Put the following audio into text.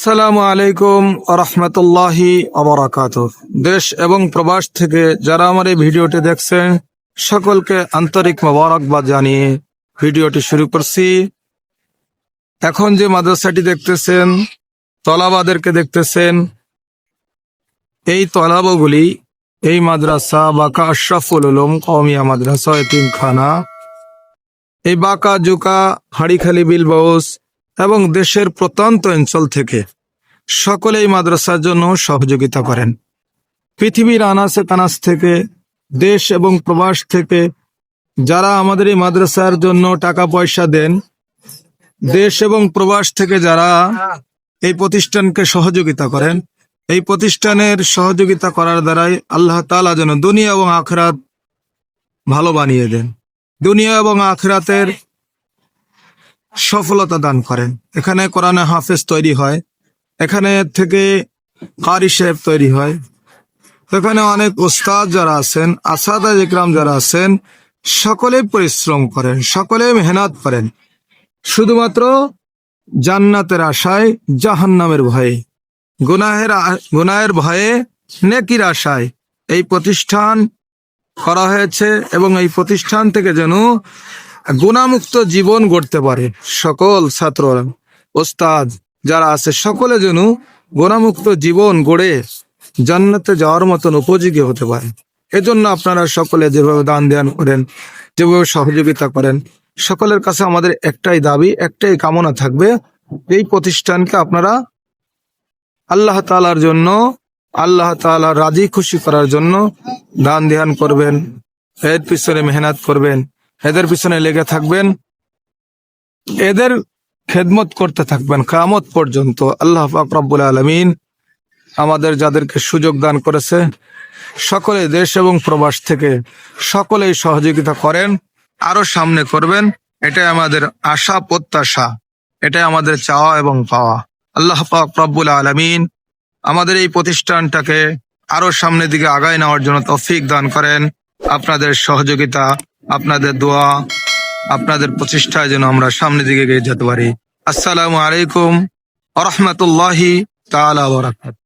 আসসালামু আলাইকুম রহমতুল্লাহি আবরাকাতুহ। দেশ এবং প্রবাস থেকে যারা আমার এই ভিডিওটি দেখছেন সকলকে আন্তরিক মোবারকবাদ জানিয়ে ভিডিওটি শুরু করছি। এখন যে মাদ্রাসাটি দেখতেছেন, তলাবাদেরকে দেখতেছেন, এই তলাবাগুলি এই মাদ্রাসা বাঁকা আশরাফুল উলুম কওমিয়া মাদ্রাসা এতিমখানা, এই বাঁকা জুকা হাড়িখালি বিলবাউস এবং দেশের প্রত্যন্ত অঞ্চল থেকে সকলে এই মাদ্রাসার জন্য সহযোগিতা করেন। পৃথিবীর আনাচে কানাচ থেকে, দেশ এবং প্রবাস থেকে যারা আমাদের এই মাদ্রাসার জন্য টাকা পয়সা দেন, দেশ এবং প্রবাস থেকে যারা এই প্রতিষ্ঠানকে সহযোগিতা করেন, এই প্রতিষ্ঠানের সহযোগিতা করার দ্বারাই আল্লাহ তাআলা যেন দুনিয়া এবং আখিরাত ভালো বানিয়ে দেন, দুনিয়া এবং আখিরাতের সফলতা দান করেন। এখানে কোরআনে হাফেজ তৈরি হয়, এখানে থেকে কারি সাহেব তৈরি হয়, এখানে অনেক ওস্তাদ যারা আছেন, আসাদায়ে ইকরাম যারা আছেন, সকলে পরিশ্রম করেন, সকলে মেহনত করেন শুধুমাত্র জান্নাতের আশায়, জাহান্নামের ভয়ে, গুনাহের ভয়ে, নেকির আশায় এই প্রতিষ্ঠান করা হয়েছে এবং এই প্রতিষ্ঠান থেকে যেন গুনাহমুক্ত জীবন গড়তে পারে সকল ছাত্র ওস্তাদ যারা আছে, সকলে যেন গুনাহমুক্ত জীবন গড়ে জান্নাতে যাওয়ার মতন উপযোগী হতে পারে। এজন্য আপনারা সকলে যেভাবে দান ধ্যান করেন, যেভাবে সহযোগিতা করেন, সকলের কাছে আমাদের একটাই দাবি, একটাই কামনা থাকবে, এই প্রতিষ্ঠানকে আপনারা আল্লাহ তাআলার জন্য, আল্লাহ তাআলা রাজি খুশি করার জন্য দান ধ্যান করবেন, এর পিছনে মেহনত করবেন, এদের পিছনে লেগে থাকবেন, এদের খেদমত করতে থাকবেন কিয়ামত পর্যন্ত। আল্লাহ পাক রব্বুল আলামিন আমাদের যাদেরকে সুযোগ দান করেছে সকলে দেশ এবং প্রবাস থেকে সকলেই সহযোগিতা করেন, আরো সামনে করবেন, এটাই আমাদের আশা প্রত্যাশা, এটাই আমাদের চাওয়া এবং পাওয়া। আল্লাহ পাক রব্বুল আলামিন আমাদের এই প্রতিষ্ঠানটাকে আরো সামনের দিকে আগায় নেওয়ার জন্য তৌফিক দান করেন। আপনাদের সহযোগিতা, আপনাদের দোয়া, আপনাদের প্রচেষ্টায় যেন আমরা সামনের দিকে এগিয়ে যেতে পারি। আসসালামু আলাইকুম ওয়া রাহমাতুল্লাহি তাআলা ওয়া বারাকাতুহু।